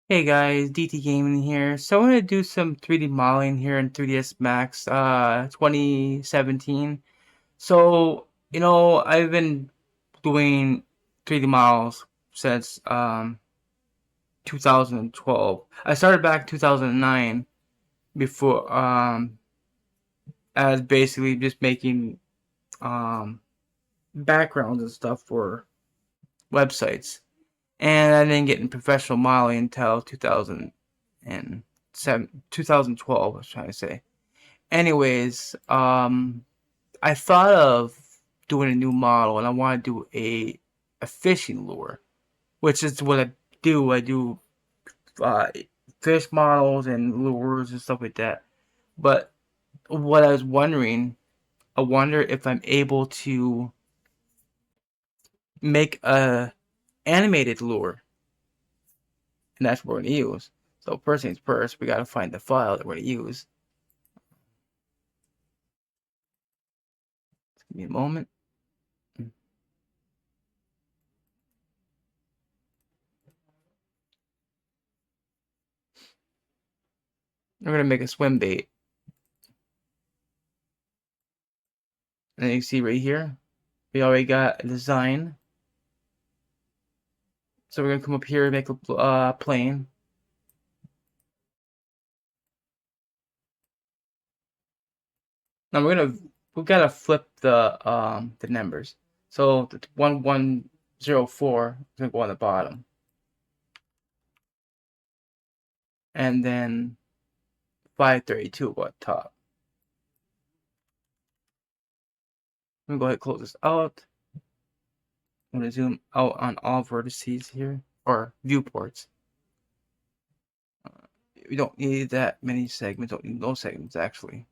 Hey guys, DT Gaming here. So I'm gonna do some 3D modeling here in 3ds Max 2017. So, I've been doing 3D models since 2012. I started back in 2009 before as basically just making um backgrounds and stuff for websites. And I didn't get in professional modeling until 2012, I was trying to say. Anyways, I thought of doing a new model, and I want to do a fishing lure, which is what I do. I do uh, fish models and lures and stuff like that. But what I was wondering, I wonder if I'm able to make a animated lure, and that's what we're gonna use. So first things first, we gotta find the file that we're gonna use. Give me a moment. We're gonna make a swim bait. And you see right here, we already got a design. So we're gonna come up here and make a plane. Now we gotta flip the numbers. So the 1104 is gonna go on the bottom, and then 532 will go at the top. I'm gonna go ahead and close this out. I'm gonna zoom out on all vertices here, or viewports. We don't need that many segments. Don't need no segments actually.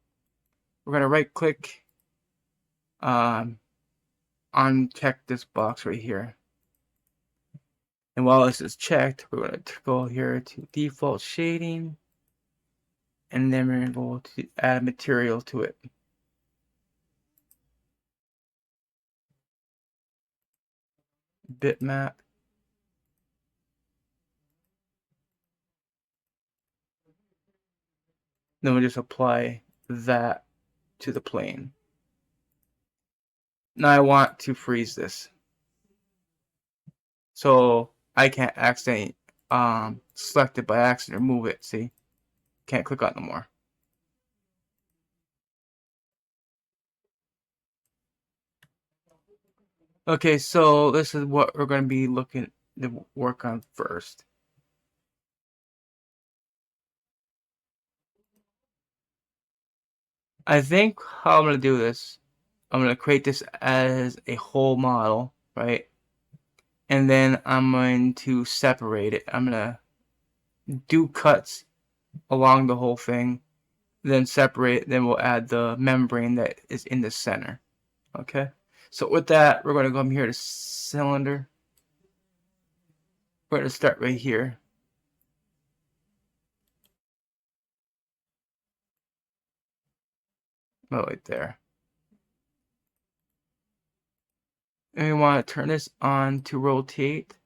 We're gonna right click, um, uncheck this box right here. And while this is checked, we're going to go here to default shading, and then we're going to add material to it. Bitmap. Then we just apply that to the plane. Now I want to freeze this, so I can't accidentally select it by accident or move it. See, can't click on it no more. Okay, so this is what we're going to be looking to work on first. I think how I'm going to do this, I'm going to create this as a whole model, right? And then I'm going to separate it. I'm going to do cuts along the whole thing, then separate, then we'll add the membrane that is in the center. Okay, so with that, we're going to come here to cylinder. We're going to start right here. Oh, right there. And we want to turn this on to rotate.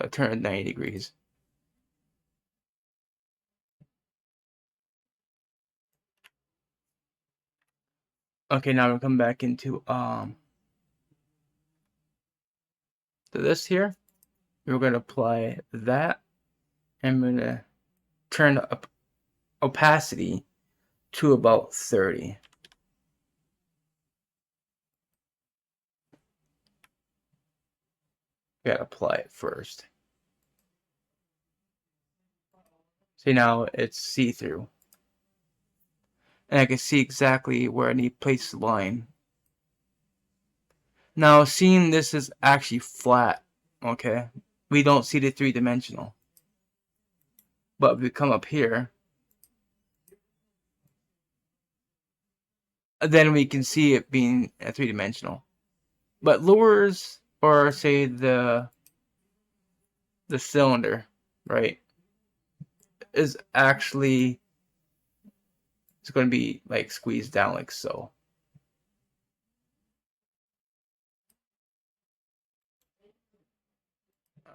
So turn it 90 degrees. Okay, now we'll come back into to this here. We're going to apply that, and we're going to turn the opacity to about 30. We gotta apply it first. See, now it's see-through. And I can see exactly where I need to place the line. Now, seeing this is actually flat, okay? We don't see the three-dimensional. But if we come up here, then we can see it being a three-dimensional. But lures, or say the cylinder, right, is actually, it's going to be like squeezed down like so.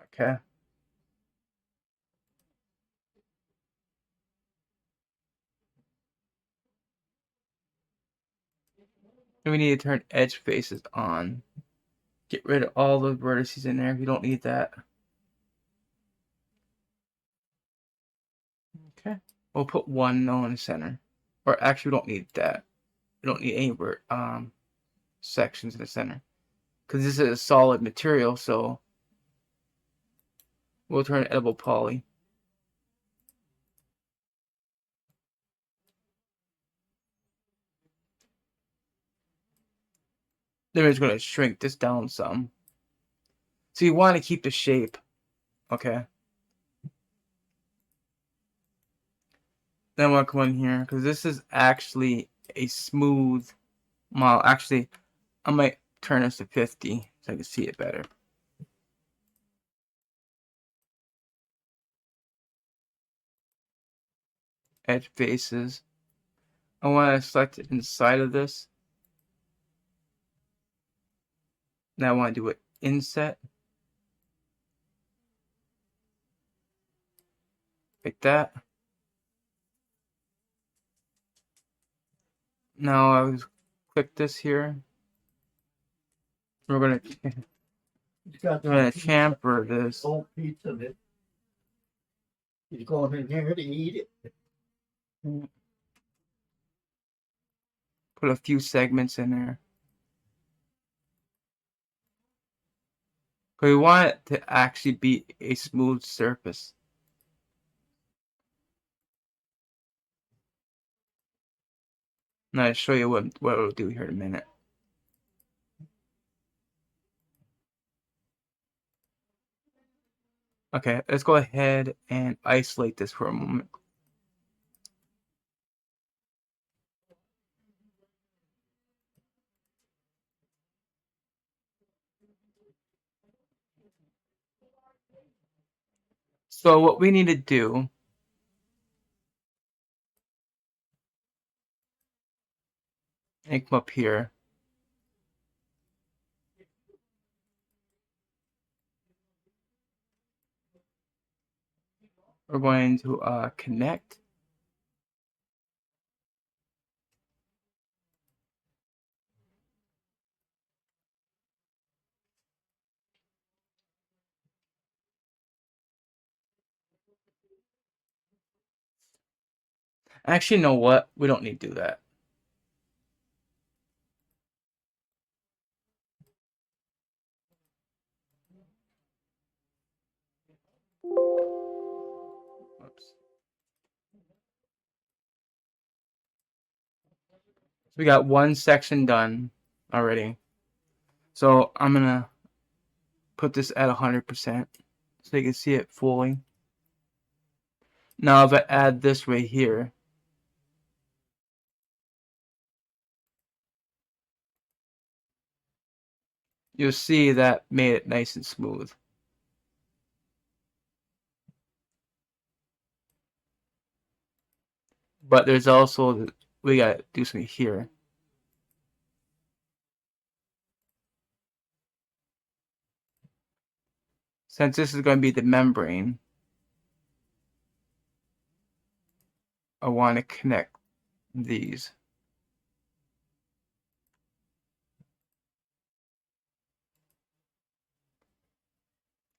Okay. And we need to turn edge faces on. Get rid of all the vertices in there. We don't need that. Okay. We'll put one in the center. Or actually, we don't need that. We don't need any sections in the center. Because this is a solid material, so we'll turn edible poly. Then we're just going to shrink this down some. So you want to keep the shape. Okay. Then I want to come in here, because this is actually a smooth model. Actually, I might turn this to 50 so I can see it better. Edge faces. I want to select it inside of this. Now I want to do it inset. Like that. Now I will click this here. We're gonna chamfer this. Old pizza of it. He's going in there to eat it. Put a few segments in there. But we want it to actually be a smooth surface. Now I'll show you what it'll do here in a minute. Okay, let's go ahead and isolate this for a moment. So what we need to do and come up here. We're going to connect. Actually, you know what? We don't need to do that. Oops. So we got one section done already. So I'm gonna put this at 100% so you can see it fully. Now if I add this right here, you'll see that made it nice and smooth. But there's also, we gotta do something here. Since this is going to be the membrane, I want to connect these.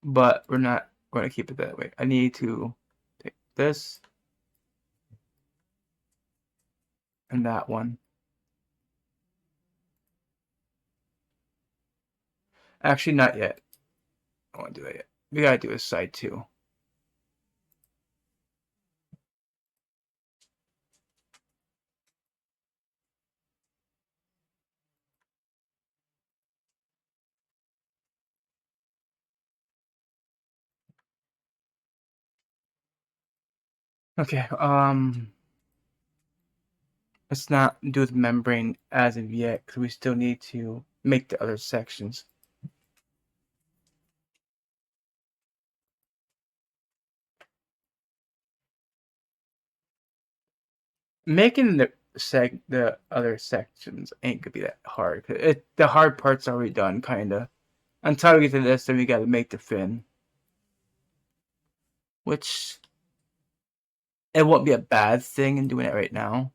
But we're not going to keep it that way. I need to take this and that one. Actually, not yet. I don't want to do that yet. We gotta do a side too. Okay, let's not do the membrane as of yet because we still need to make the other sections. Making the other sections ain't gonna be that hard. The hard part's already done, kinda. Until we get to this, then we gotta make the fin. which it won't be a bad thing in doing it right now.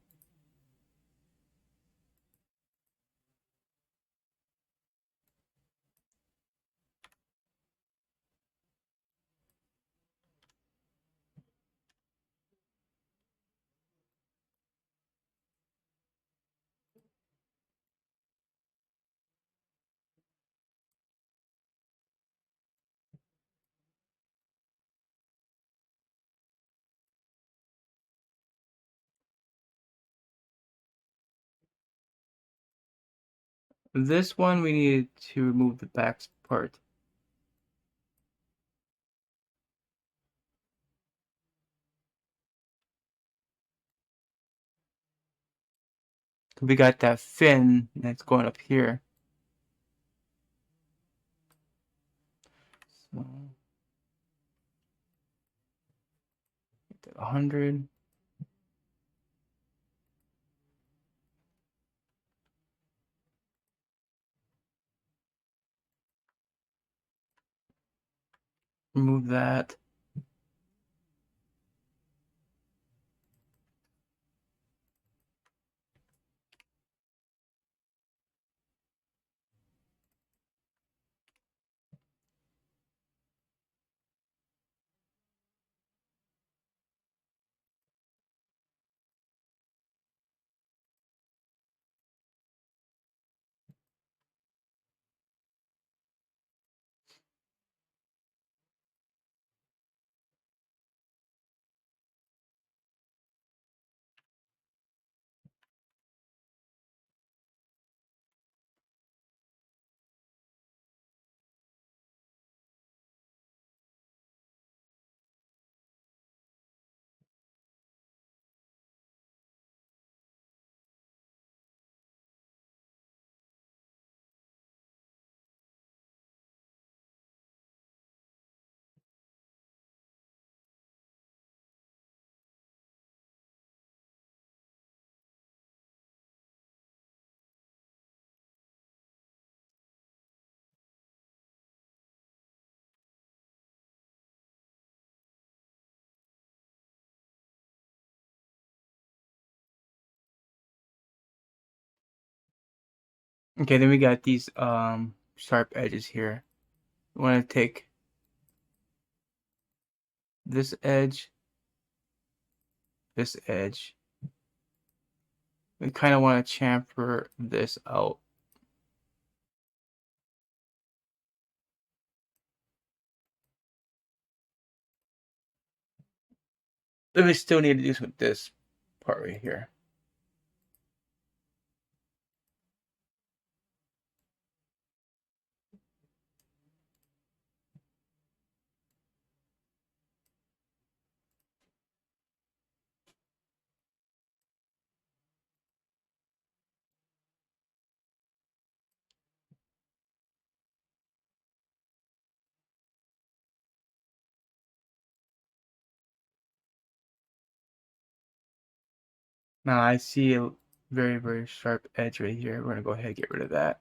This one we need to remove the back part. We got that fin that's going up here. So 100. Remove that. Okay, then we got these sharp edges here. We want to take this edge, this edge. We kind of want to chamfer this out. Then we still need to do with this part right here. Now I see a very, very sharp edge right here. We're going to go ahead and get rid of that.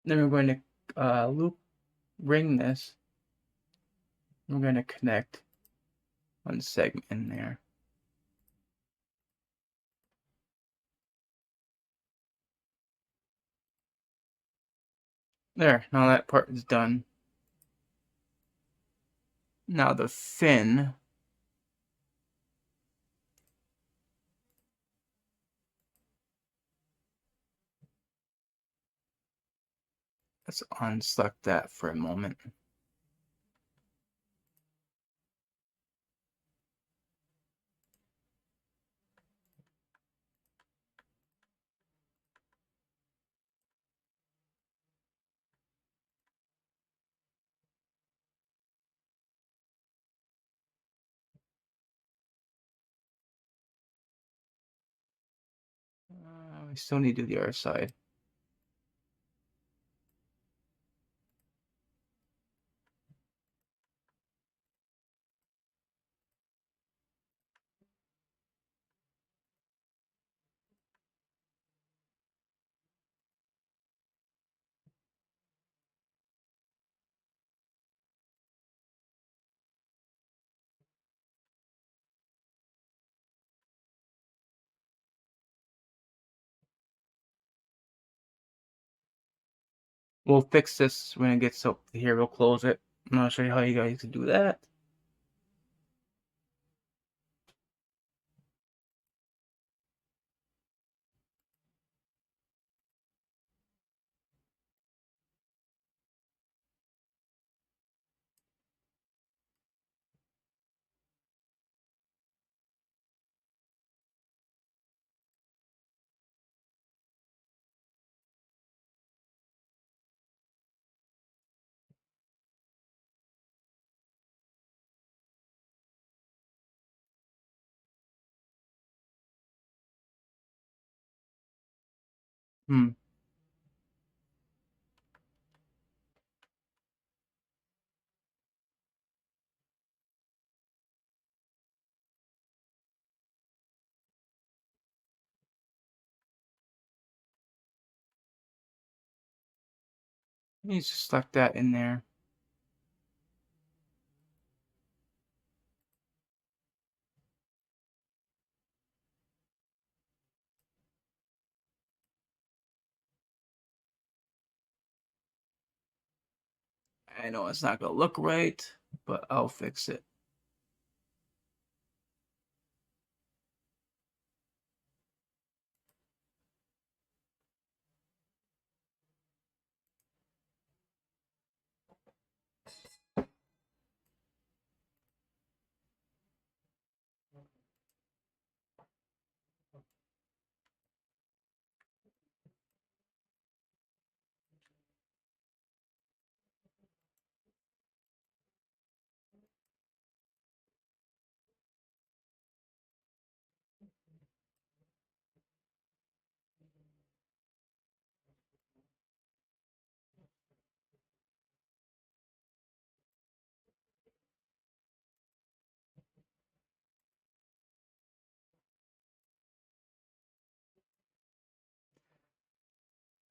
Then we're going to loop ring this. We're going to connect one segment in there. There, now that part is done. Now the fin. Let's unselect that for a moment. We still need to do the other side. We'll fix this when it gets up here. We'll close it. And I'll show you how you guys can do that. Hmm. You just stuck that in there. I know it's not gonna look right, but I'll fix it.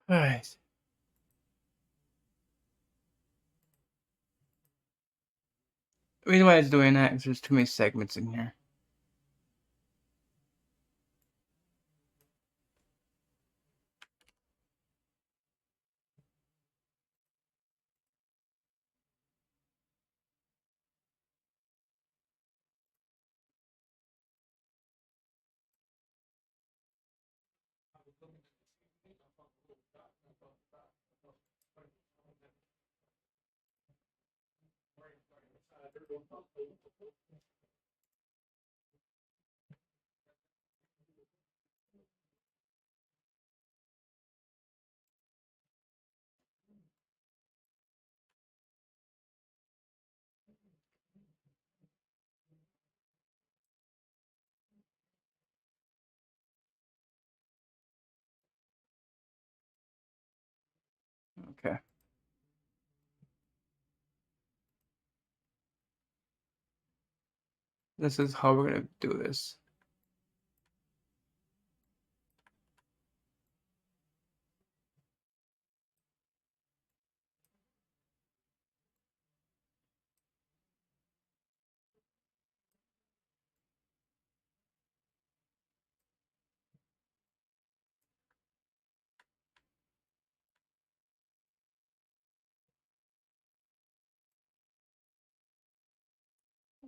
All right. The reason why it's doing that is there's too many segments in here. Okay. This is how we're gonna do this.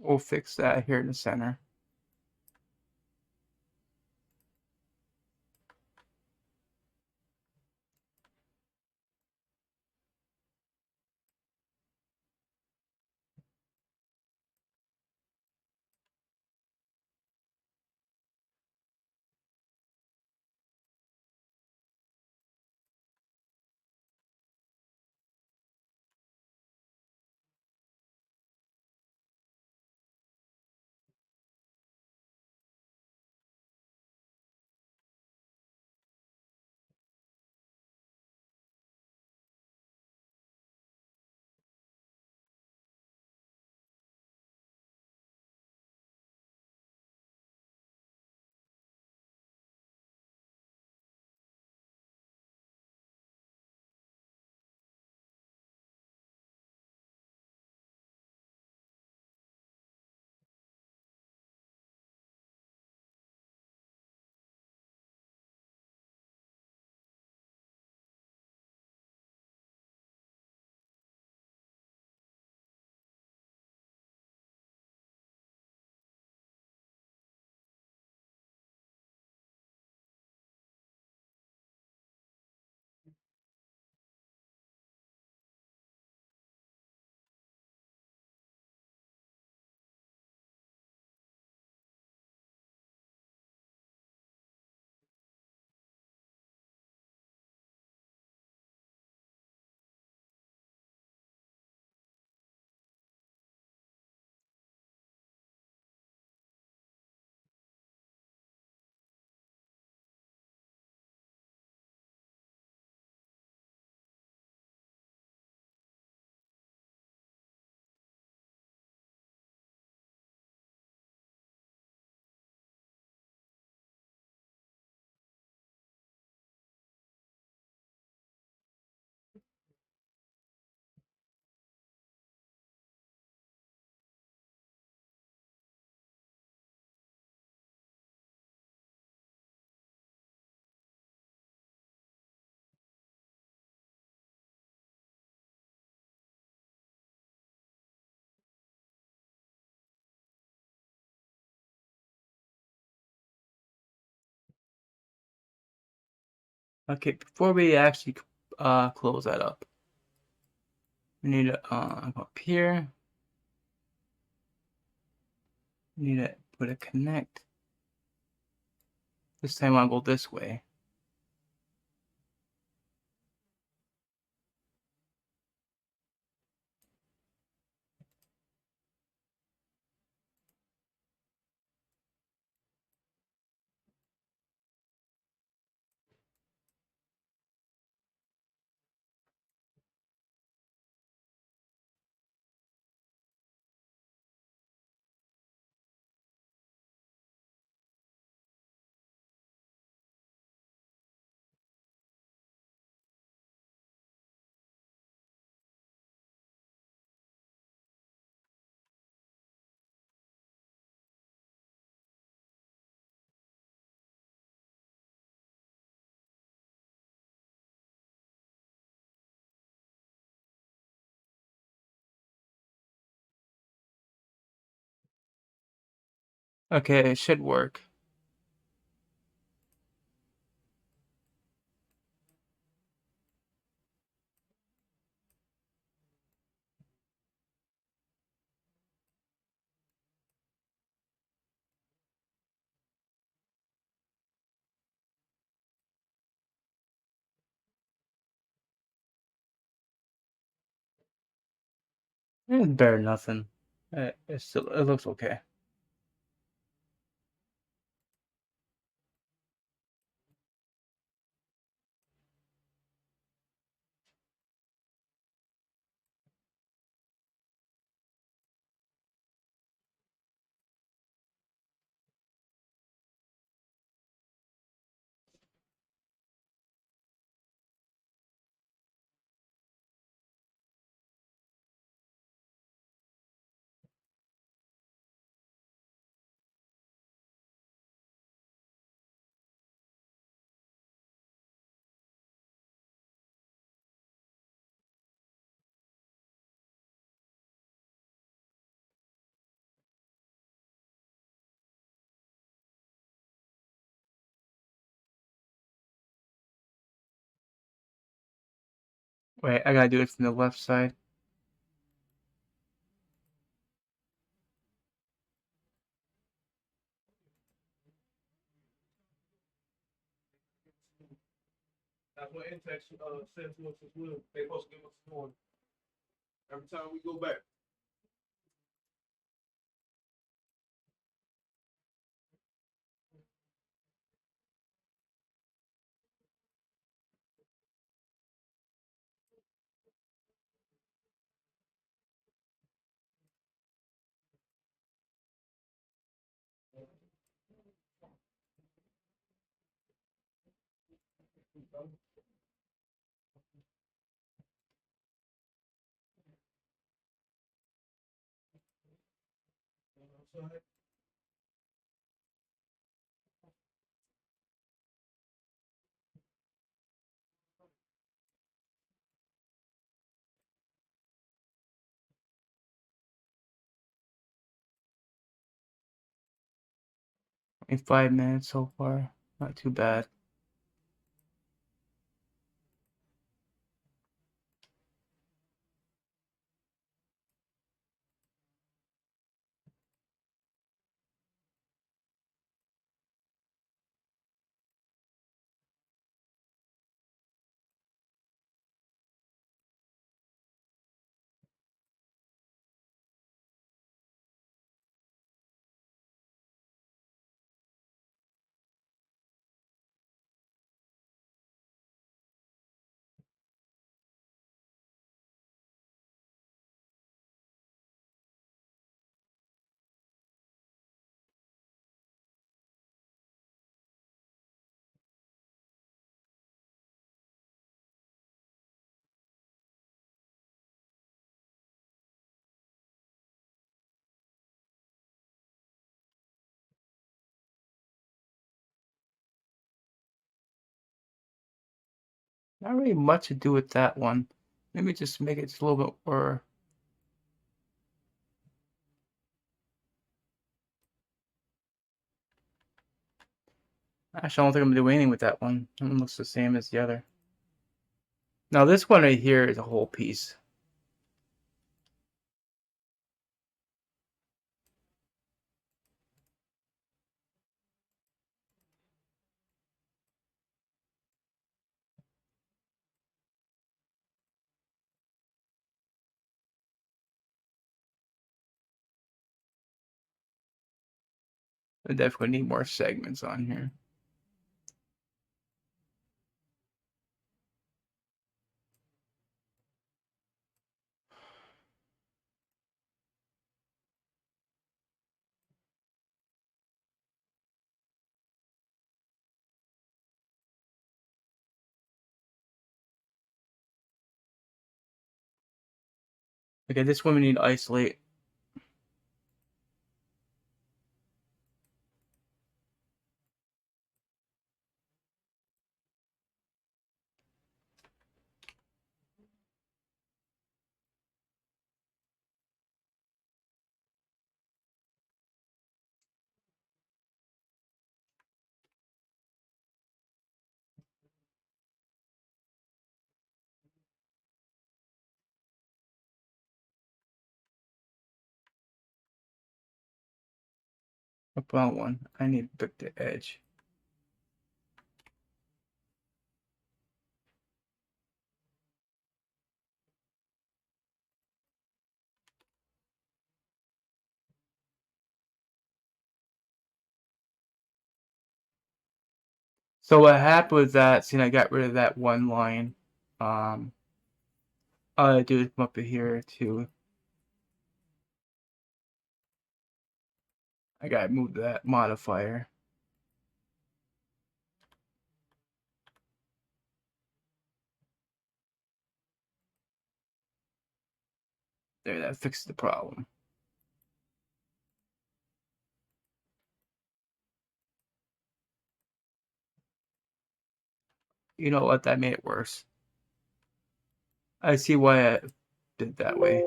We'll fix that here in the center. Okay, before we actually close that up, we need to go up here. We need to put a connect. This time I'll go this way. Okay, it should work. It's better than nothing. It looks okay. Wait, I gotta do it from the left side. That's what Intex said to us as well. They supposed to give us a warning every time we go back. In 5 minutes so far. Not too bad. Not really much to do with that one. Maybe just make it just a little bit more. Actually, I don't think I'm gonna do anything with that one. That one looks the same as the other. Now this one right here is a whole piece. I definitely need more segments on here. Okay, this one we need to isolate. About one. I need to pick the edge. So what happened with that, seeing I got rid of that one line, all I do is come up to here to, I gotta move that modifier. There, that fixes the problem. You know what, that made it worse. I see why I did that way.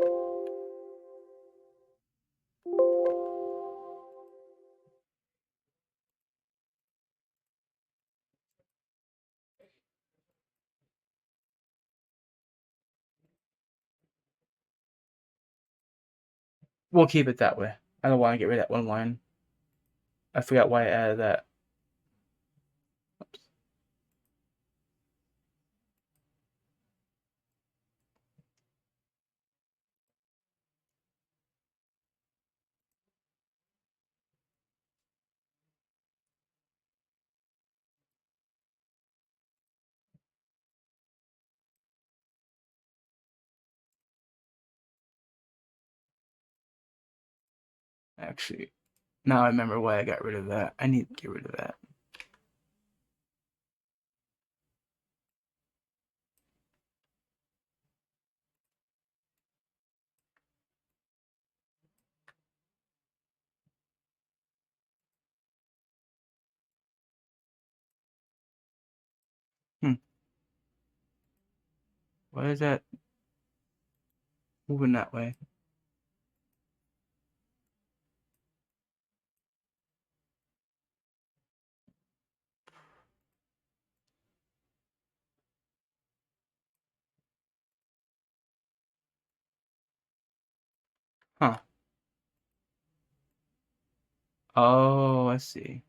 We'll keep it that way. I don't want to get rid of that one line. I forgot why I added that. Oops. Actually, now I remember why I got rid of that. I need to get rid of that. Hmm. Why is that moving that way? Huh. Oh, I see.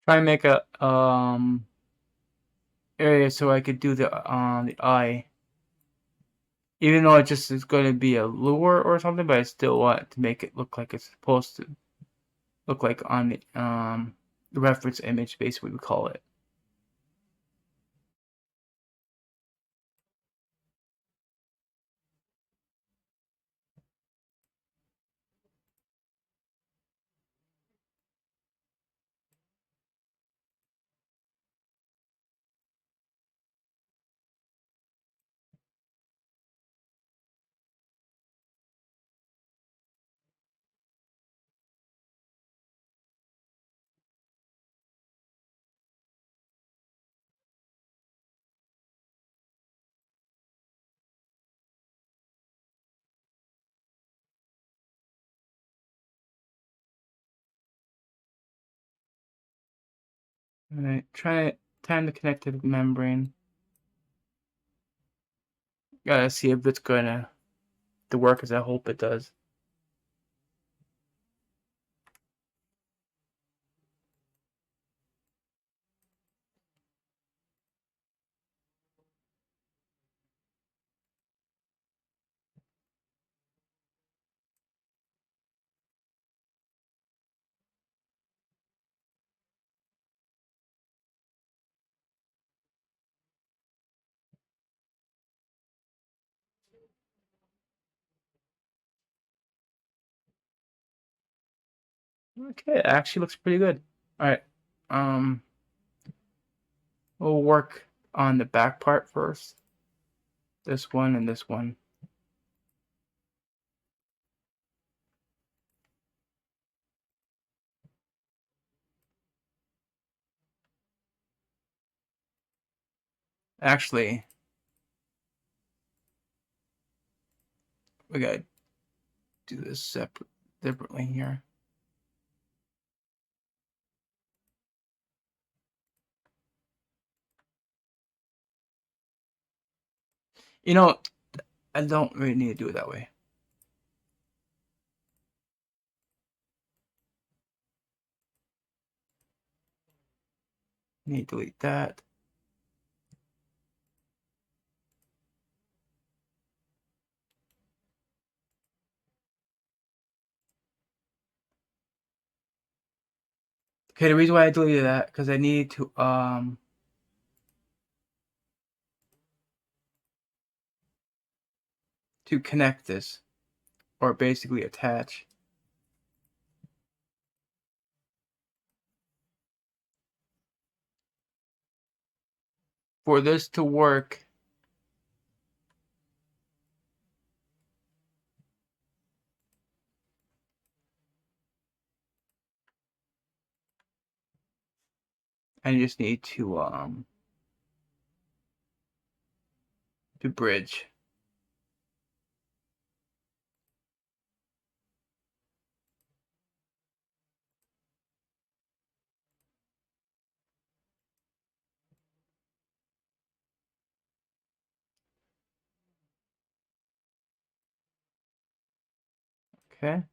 Try and make a area so I could do the eye. Even though it just is going to be a lure or something, but I still want to make it look like it's supposed to look like on the reference image, basically we call it. Alright, time to connect to the membrane. Gotta see if it's gonna work as I hope it does. Okay, it actually looks pretty good. Alright, we'll work on the back part first. This one and this one. Actually, we gotta do this separately here. You know, I don't really need to do it that way. Need to delete that. Okay, the reason why I deleted that because I needed to connect this, or basically attach. For this to work, I just need to bridge. Okay.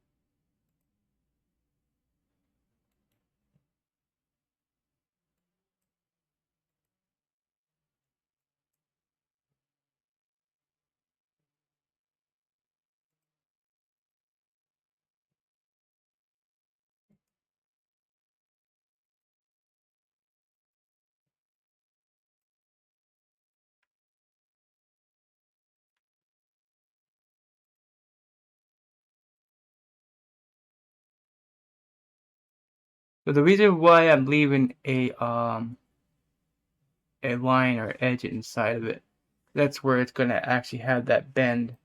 So the reason why I'm leaving a line or edge inside of it, that's where it's gonna actually have that bend.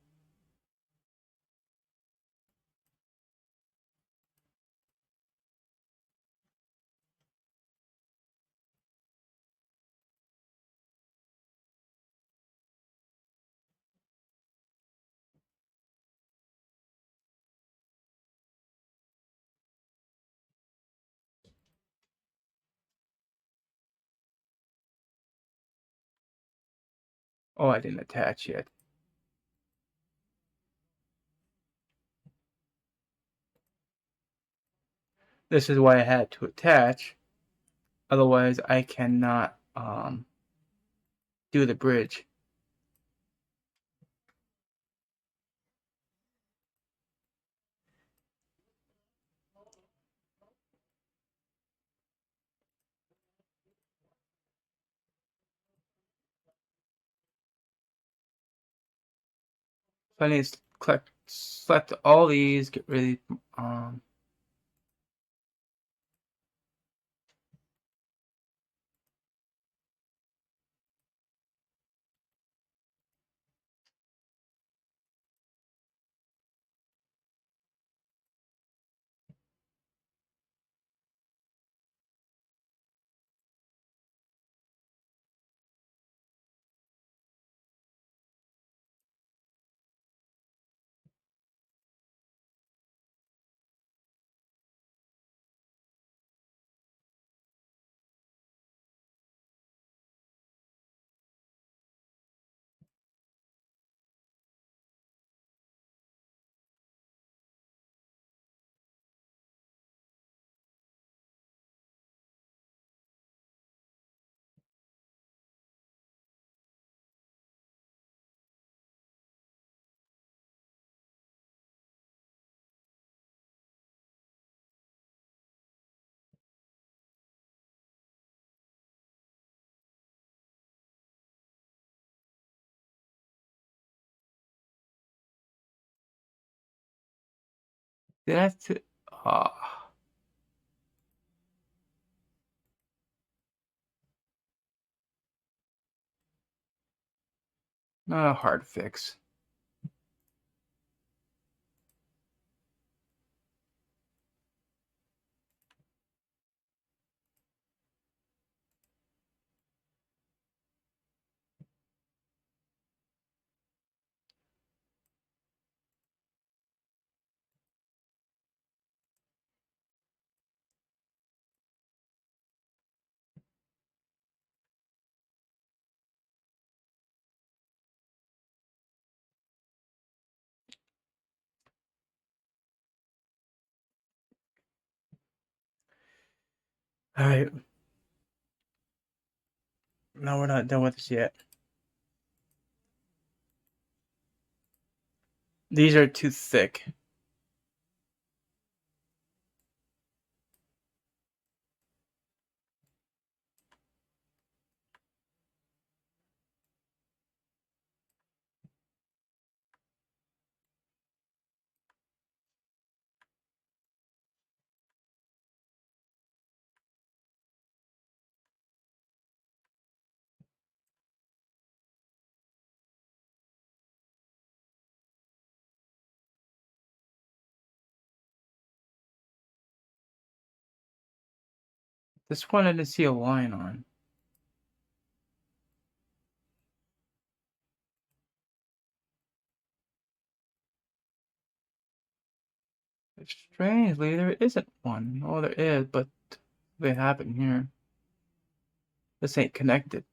Oh, I didn't attach yet. This is why I had to attach. Otherwise, I cannot do the bridge. So I need to select all these, get rid of did I have to not a hard fix. All right. No, we're not done with this yet. These are too thick. This one I didn't see a line on. Strangely, there isn't one. Oh, there is, but they happen here. This ain't connected.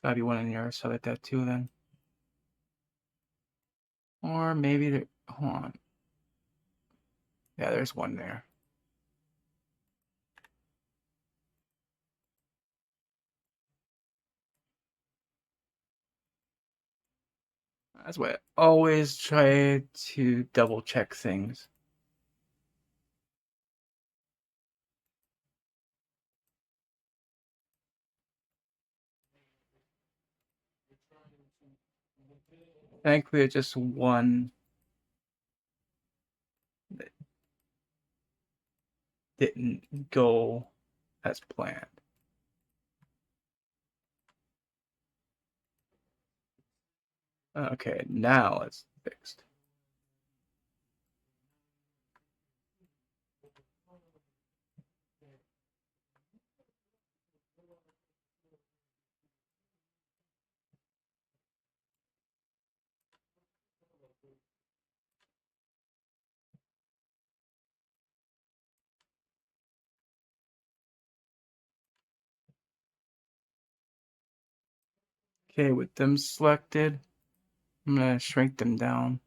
It's gotta be one in the other side like that too then. Or maybe there, hold on. Yeah, there's one there. That's why I always try to double check things. Thankfully, it's just one that didn't go as planned. Okay, now it's fixed. Okay, with them selected, I'm gonna shrink them down.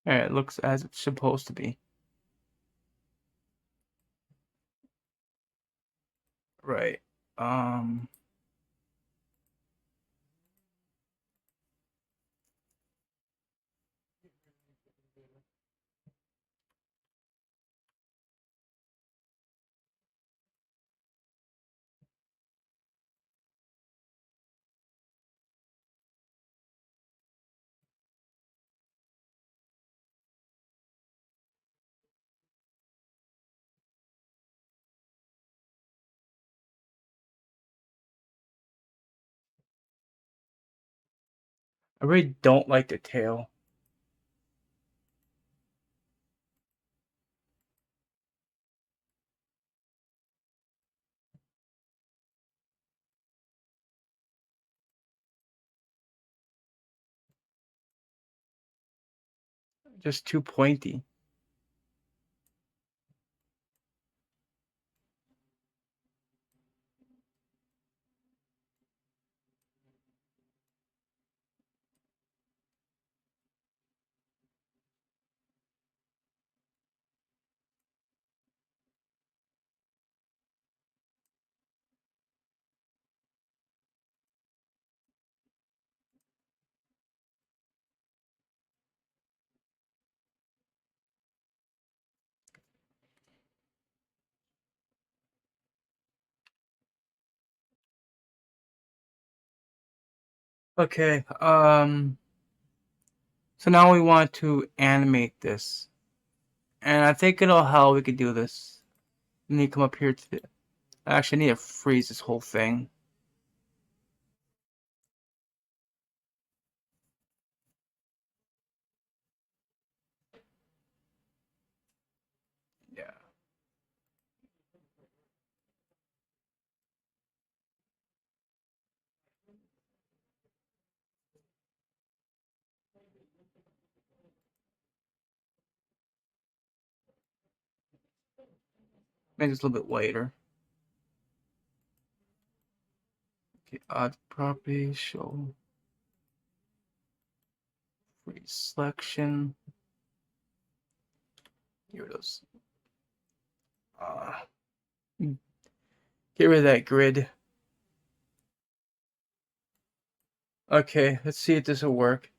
Alright, it looks as it's supposed to be. Right. I really don't like the tail. Just too pointy. Okay, so now we want to animate this. And I think it'll help we could do this. We need to come up here to the... I actually need to freeze this whole thing. Yeah. Make this a little bit later. Okay, odd property, show freeze selection. Here it is. Get rid of that grid. Okay, let's see if this will work.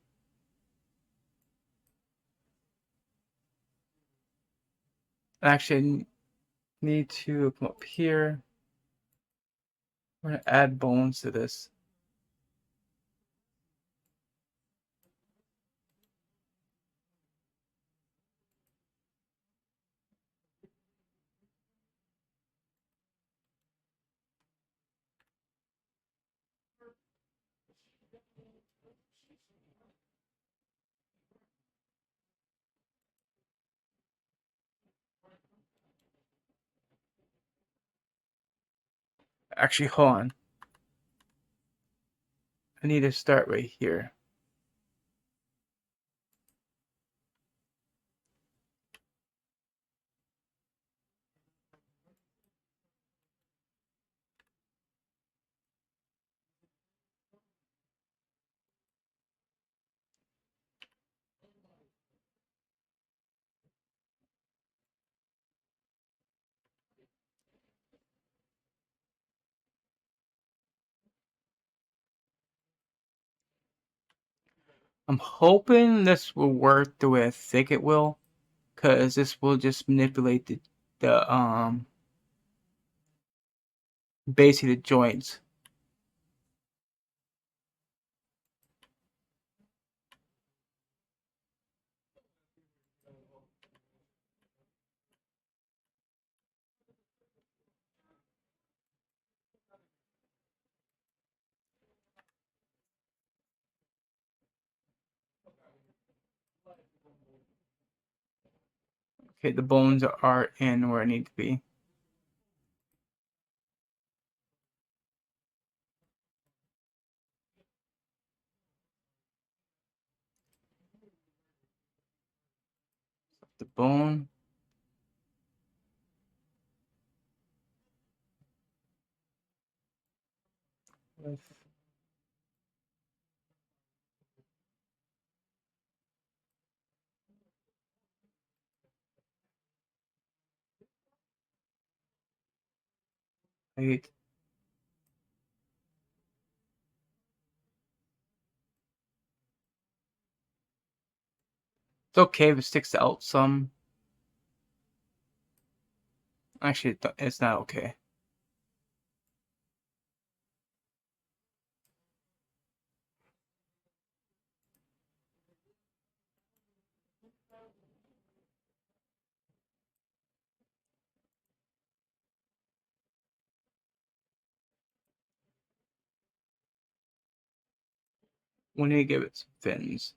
Actually, I need to come up here. We're gonna add bones to this. Actually, hold on. I need to start right here. I'm hoping this will work the way I think it will, because this will just manipulate the basically the joints. Okay, the bones are in where I need to be. bone. Wait. It's okay if it sticks out some. Actually, it's not okay. We need to give it some fins.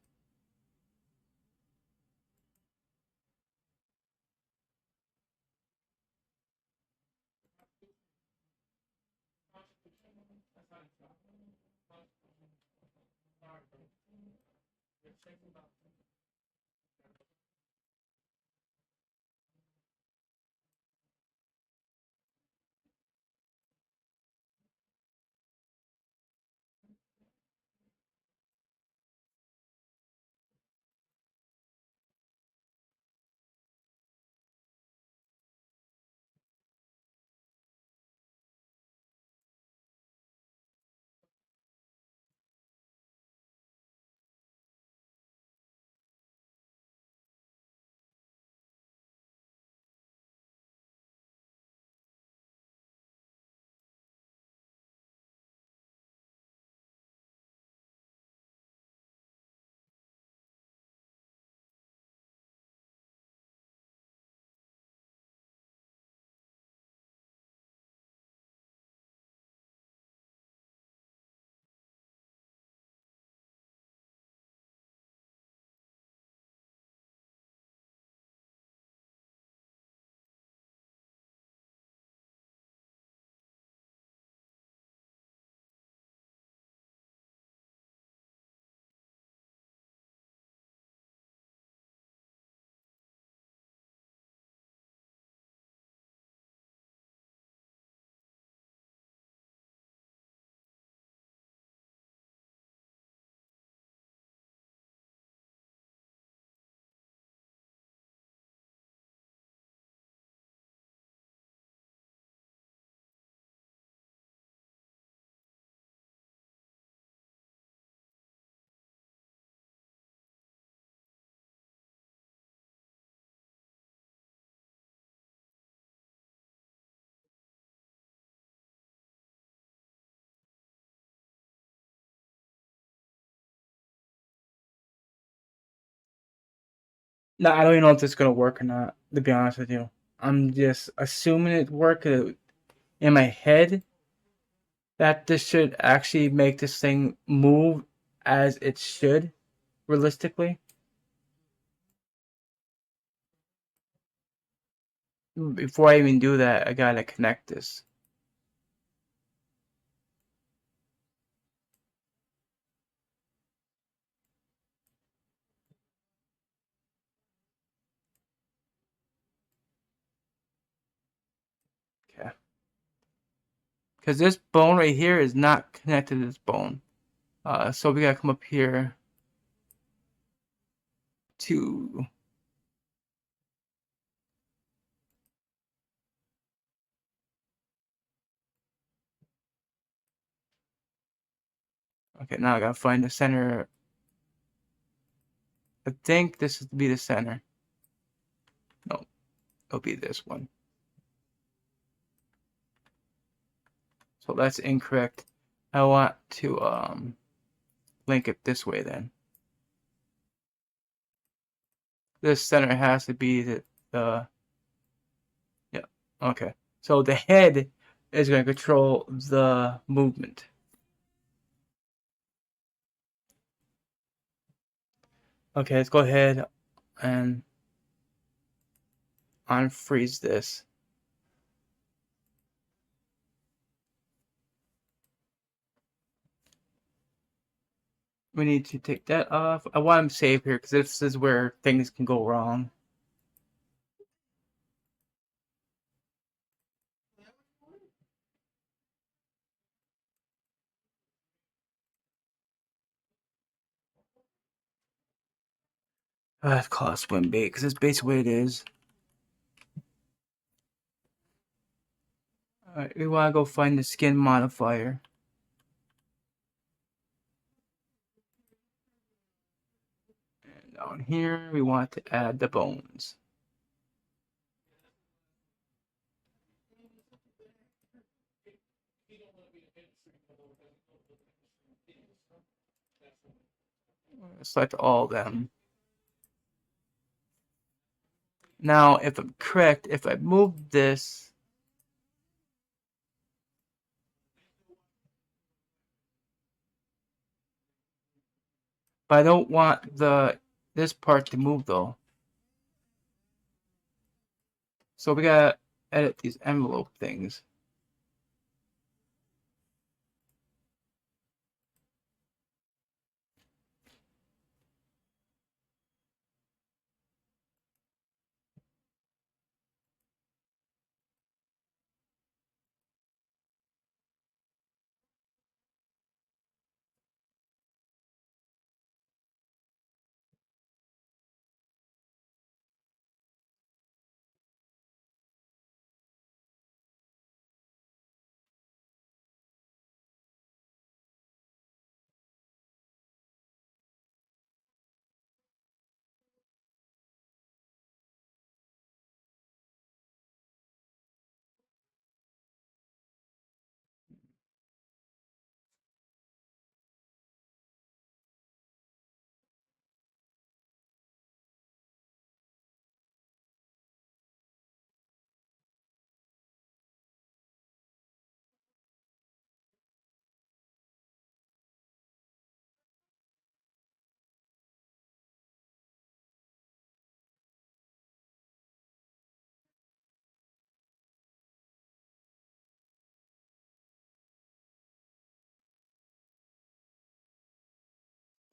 No, I don't even know if this is gonna work or not. To be honest with you, I'm just assuming it work in my head that this should actually make this thing move as it should, realistically. Before I even do that, I gotta connect this. Okay. Because this bone right here is not connected to this bone. So we gotta come up here to okay, now I gotta find the center. I think this is to be the center. No, it'll be this one. So that's incorrect. I want to link it this way then. This center has to be the yeah, okay. So the head is gonna control the movement. Okay, let's go ahead and unfreeze this. We need to take that off. I want them safe here because this is where things can go wrong. Let's call it swim bait because it's basically what it is. Alright, we want to go find the skin modifier. And down here, we want to add the bones. Select all of them. Now, if I'm correct, if I move this, but I don't want this part to move though. So we gotta edit these envelope things.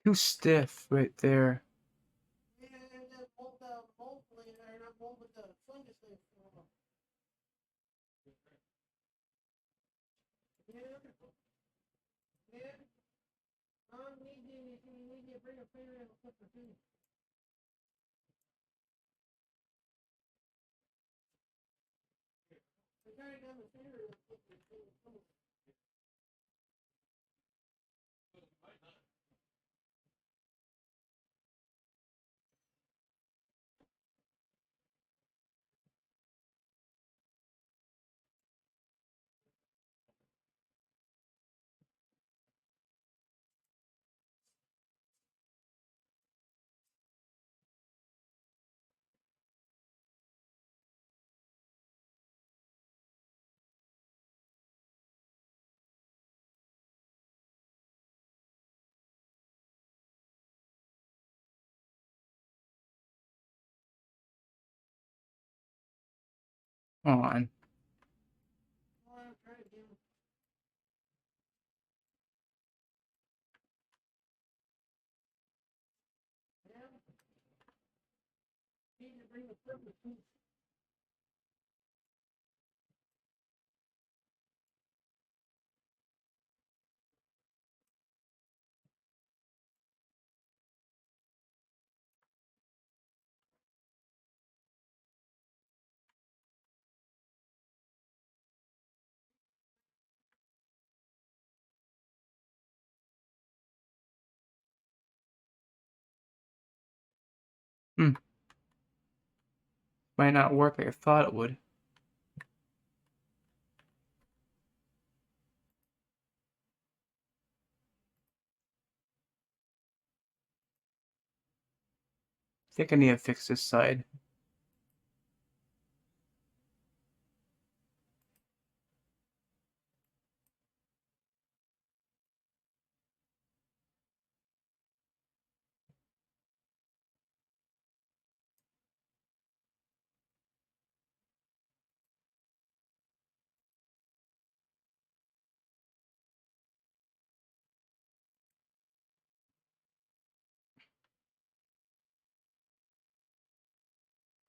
Too stiff right there. On. Might not work like I thought it would. I think I need to fix this side.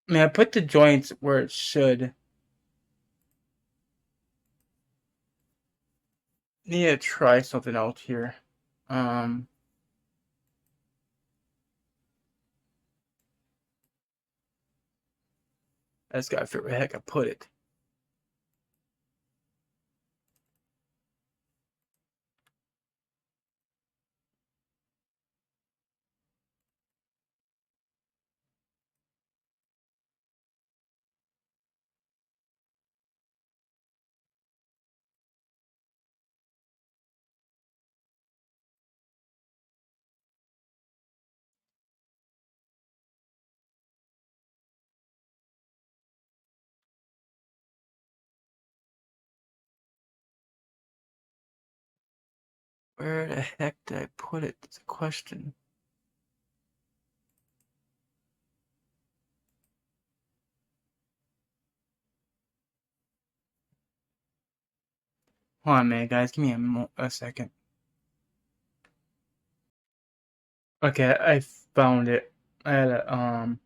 I mean, I put the joints where it should. Need to try something else here. I just gotta figure out where the heck I put it. Where the heck did I put it? It's a question. Hold on a minute, guys. Give me a second. Okay, I found it. I had to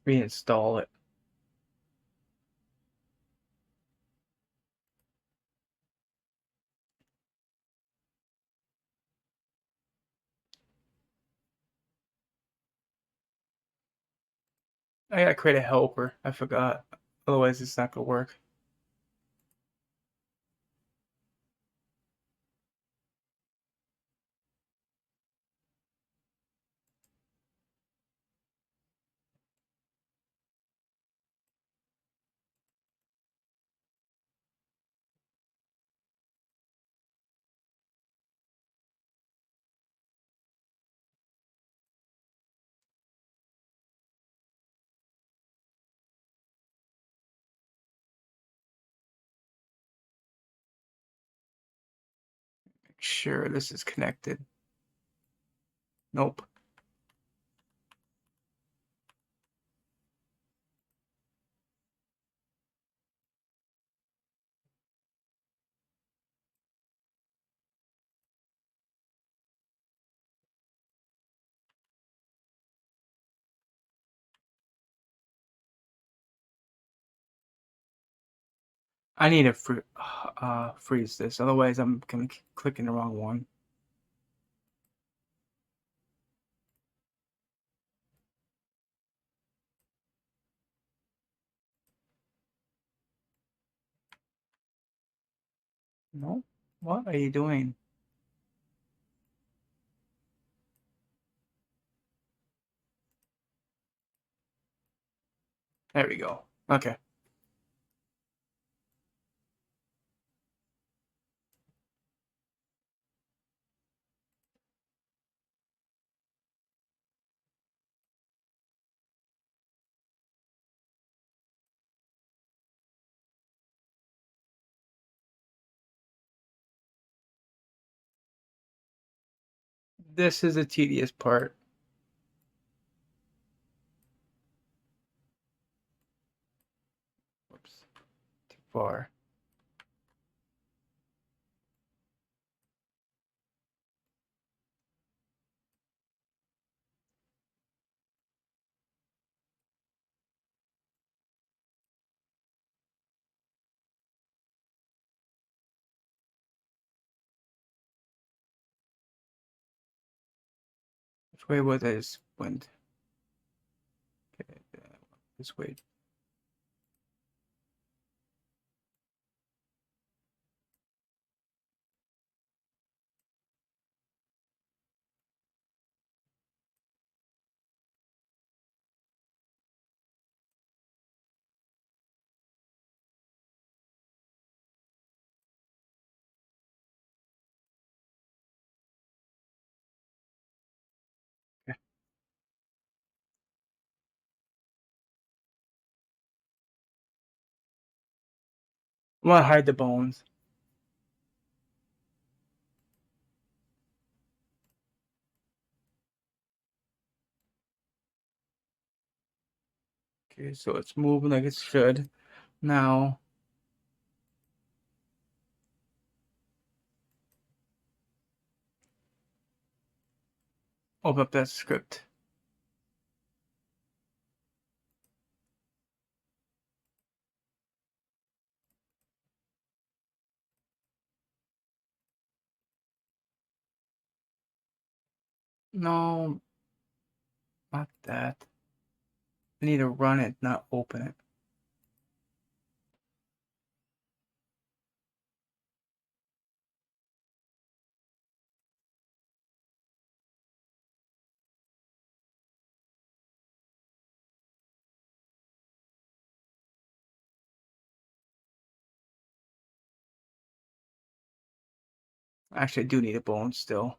reinstall it. I gotta create a helper. I forgot. Otherwise, it's not gonna work. Make sure this is connected. Nope. I need to freeze this. Otherwise, I'm gonna be clicking the wrong one. No? What are you doing? There we go. Okay. This is a tedious part. Whoops. Too far. Which way was I just went? Okay, this way. Okay. I want to hide the bones. Okay, so it's moving like it should. Now, open up that script. No, not that. I need to run it, not open it. Actually, I do need a bone still.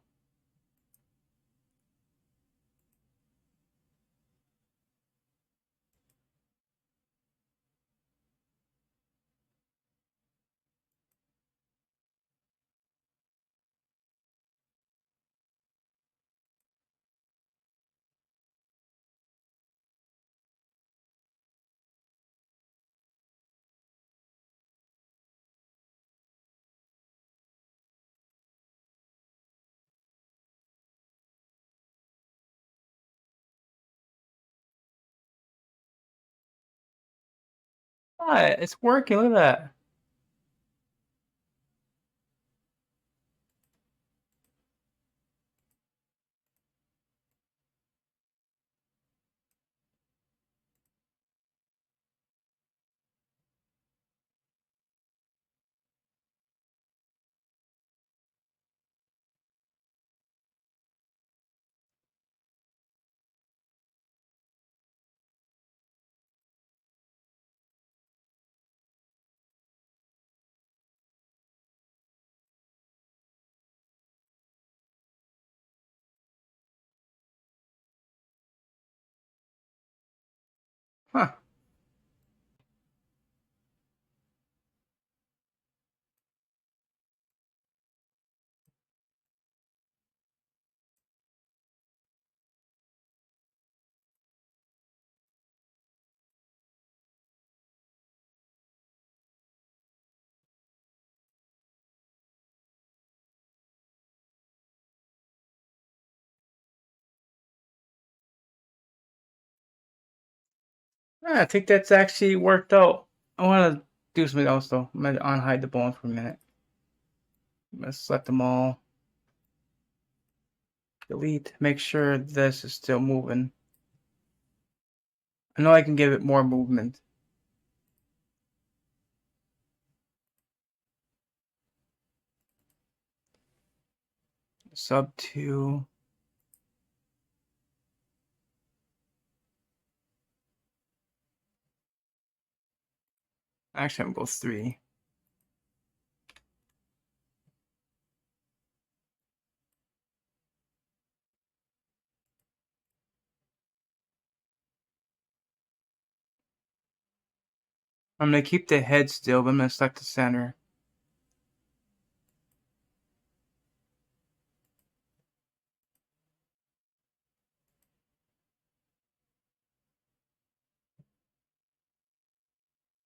Alright, it's working. Look at that. Huh. I think that's actually worked out. I want to do something else though. I'm gonna unhide the bones for a minute. I'm gonna select them all. Delete. Make sure this is still moving. I know I can give it more movement. Sub 2. Actually, I'm gonna go 3. I'm gonna keep the head still, but I'm gonna select the center.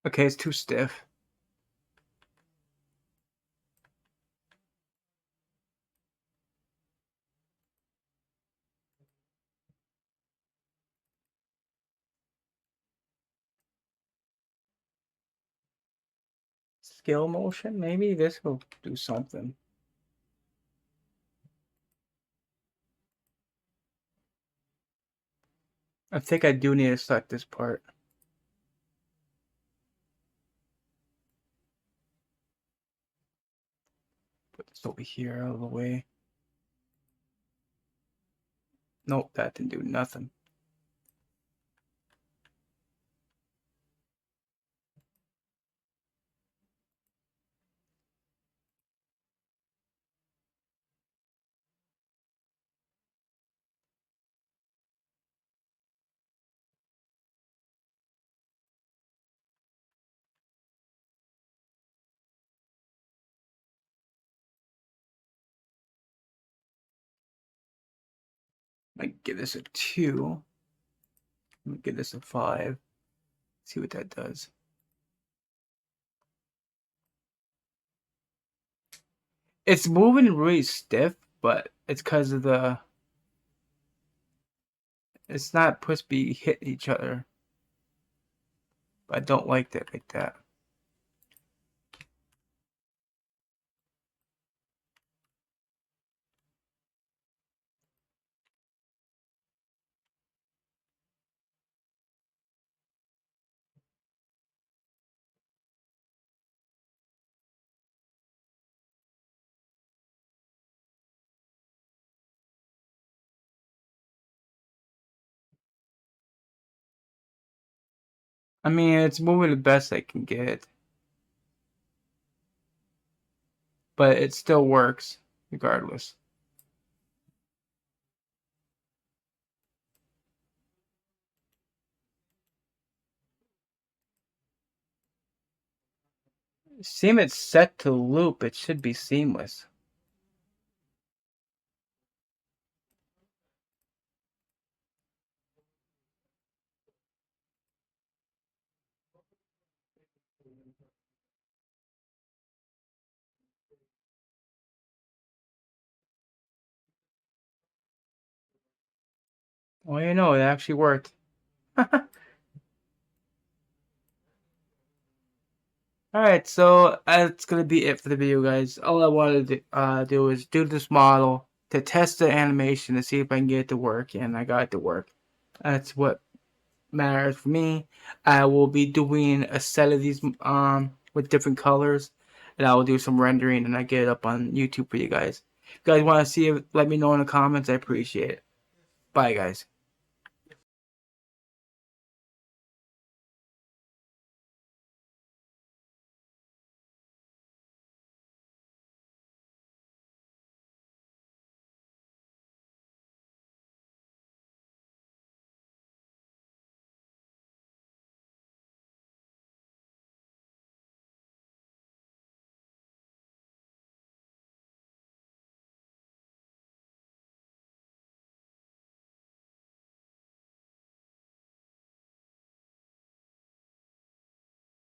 Okay, it's too stiff. Scale motion, maybe this will do something. I think I do need to select this part. Put this over here out of the way. Nope, that didn't do nothing. Might give this a 2. I'm gonna give this a 5. See what that does. It's moving really stiff, but it's because of the. It's not supposed to be hitting each other. But I don't like that like that. I mean, it's moving the best I can get. But it still works. regardless. Seem it's set to loop. It should be seamless. Well, you know, it actually worked. Alright, so that's gonna be it for the video, guys. All I wanted to do is do this model to test the animation to see if I can get it to work, and I got it to work. That's what matters for me. I will be doing a set of these with different colors, and I will do some rendering and I get it up on YouTube for you guys. If you guys want to see it, let me know in the comments. I appreciate it. Bye, guys.